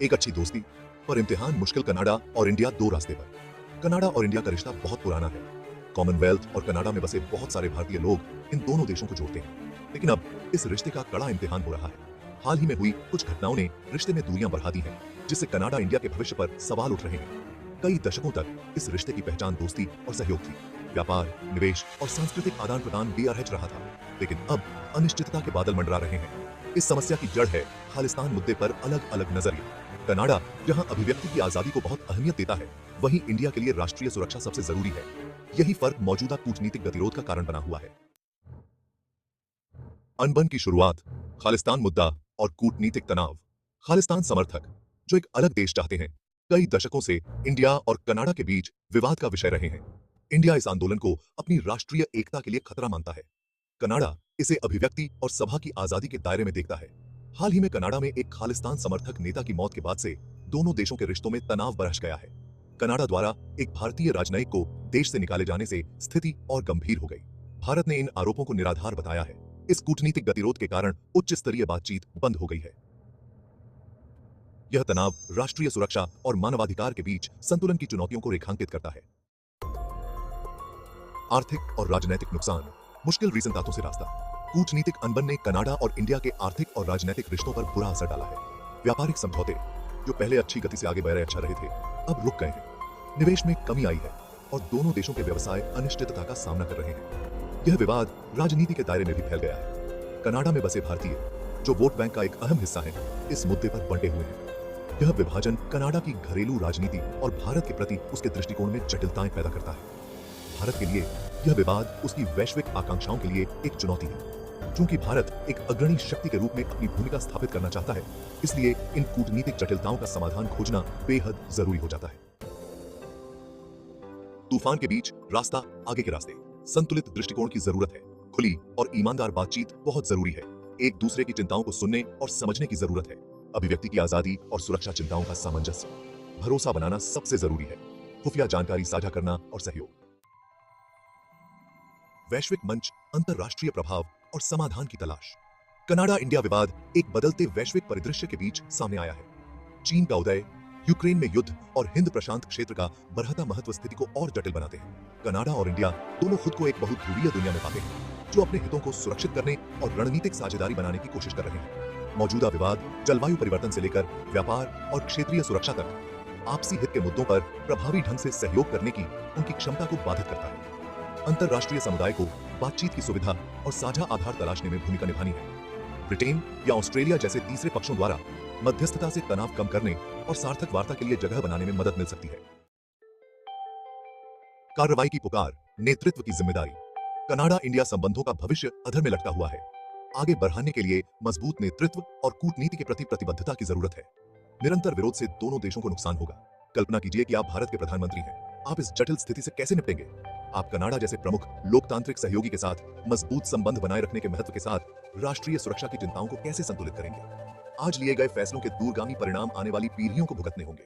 एक अच्छी दोस्ती पर इम्तिहान मुश्किल। कनाडा और इंडिया दो रास्ते पर। कनाडा और इंडिया का रिश्ता बहुत पुराना है। कॉमनवेल्थ और कनाडा में बसे बहुत सारे भारतीय लोग इन दोनों देशों को जोड़ते हैं, लेकिन अब इस रिश्ते का कड़ा इम्तिहान हो रहा है। हाल ही में हुई कुछ घटनाओं ने रिश्ते में दूरियां बढ़ा दी हैं, जिससे कनाडा इंडिया के भविष्य पर सवाल उठ रहे हैं। कई दशकों तक इस रिश्ते की पहचान दोस्ती और सहयोग थी। व्यापार, निवेश और सांस्कृतिक आदान प्रदान BRH रहा था, लेकिन अब अनिश्चितता के बादल मंडरा रहे हैं। इस समस्या की जड़ है खालिस्तान मुद्दे पर अलग अलग नजरिए। कनाडा जहां अभिव्यक्ति की आजादी को बहुत अहमियत देता है, वहीं इंडिया के लिए राष्ट्रीय सुरक्षा सबसे जरूरी है। यही फर्क मौजूदा कूटनीतिक गतिरोध का कारण बना हुआ है। अनबन की शुरुआत, खालिस्तान मुद्दा और कूटनीतिक तनाव। खालिस्तान समर्थक जो एक अलग देश चाहते हैं, कई दशकों से इंडिया और कनाडा के बीच विवाद का विषय रहे हैं। इंडिया इस आंदोलन को अपनी राष्ट्रीय एकता के लिए खतरा मानता है। कनाडा इसे अभिव्यक्ति और सभा की आजादी के दायरे में देखता है। हाल ही में कनाडा में एक खालिस्तान समर्थक नेता की मौत के बाद से दोनों देशों के रिश्तों में तनाव बढ़ गया है। कनाडा द्वारा एक भारतीय राजनयिक को देश से निकाले जाने से स्थिति और गंभीर हो गई। भारत ने इन आरोपों को निराधार बताया है। इस कूटनीतिक गतिरोध के कारण उच्च स्तरीय बातचीत बंद हो गई है। यह तनाव राष्ट्रीय सुरक्षा और मानवाधिकार के बीच संतुलन की चुनौतियों को रेखांकित करता है। आर्थिक और राजनैतिक नुकसान, मुश्किल रीजनतातों से रास्ता। कूटनीतिक अनबन ने कनाडा और इंडिया के आर्थिक और राजनैतिक रिश्तों पर बुरा असर डाला है। व्यापारिक समझौते जो पहले अच्छी गति से आगे बढ़ रहे थे, अब रुक गए हैं। निवेश में कमी आई है और दोनों देशों के व्यवसाय अनिश्चितता का सामना कर रहे हैं। यह विवाद राजनीति के दायरे में भी फैल गया है। कनाडा में बसे भारतीय, जो वोट बैंक का एक अहम हिस्सा है, इस मुद्दे पर बंटे हुए हैं। यह विभाजन कनाडा की घरेलू राजनीति और भारत के प्रति उसके दृष्टिकोण में जटिलताएं पैदा करता है। भारत के लिए यह विवाद उसकी वैश्विक आकांक्षाओं के लिए एक चुनौती है। चूंकि भारत एक अग्रणी शक्ति के रूप में अपनी भूमिका स्थापित करना चाहता है, इसलिए इन कूटनीतिक जटिलताओं का समाधान खोजना बेहद जरूरी हो जाता है। तूफान के बीच रास्ता, आगे के रास्ते। संतुलित दृष्टिकोण की जरूरत है। खुली और ईमानदार बातचीत बहुत जरूरी है। एक दूसरे की चिंताओं को सुनने और समझने की जरूरत है। अभिव्यक्ति की आजादी और सुरक्षा चिंताओं का सामंजस्य। भरोसा बनाना सबसे जरूरी है। खुफिया जानकारी साझा करना और सहयोग। वैश्विक मंच, अंतरराष्ट्रीय प्रभाव और समाधान की तलाश। कनाडा इंडिया विवाद एक बदलते वैश्विक परिदृश्य के बीच सामने आया है। चीन का उदय, यूक्रेन में युद्ध और हिंद प्रशांत क्षेत्र का बढ़ता महत्व स्थिति को और जटिल बनाते हैं। कनाडा और इंडिया दोनों खुद को एक बहुध्रुवीय दुनिया में पाते हैं, जो अपने हितों को सुरक्षित करने और रणनीतिक साझेदारी बनाने की कोशिश कर रहे हैं। मौजूदा विवाद जलवायु परिवर्तन से लेकर व्यापार और क्षेत्रीय सुरक्षा तक आपसी हित के मुद्दों पर प्रभावी ढंग से सहयोग करने की उनकी क्षमता को बाधित करता है। अंतरराष्ट्रीय समुदाय को बातचीत की सुविधा और साझा आधार तलाशने में भूमिका निभानी है। ब्रिटेन या ऑस्ट्रेलिया जैसे तीसरे पक्षों द्वारा मध्यस्थता से तनाव कम करने और सार्थक वार्ता के लिए जगह बनाने में मदद मिल सकती है। कार्रवाई की पुकार, नेतृत्व की जिम्मेदारी। कनाडा इंडिया संबंधों का भविष्य अधर में लटका हुआ है। आगे बढ़ाने के लिए मजबूत नेतृत्व और कूटनीति के प्रति प्रतिबद्धता की जरूरत है। निरंतर विरोध से दोनों देशों को नुकसान होगा। कल्पना कीजिए कि आप भारत के प्रधानमंत्री हैं। आप इस जटिल स्थिति से कैसे निपटेंगे? आप कनाडा जैसे प्रमुख लोकतांत्रिक सहयोगी के साथ मजबूत संबंध बनाए रखने के महत्व के साथ राष्ट्रीय सुरक्षा की चिंताओं को कैसे संतुलित करेंगे? आज लिए गए फैसलों के दूरगामी परिणाम आने वाली पीढ़ियों को भुगतने होंगे।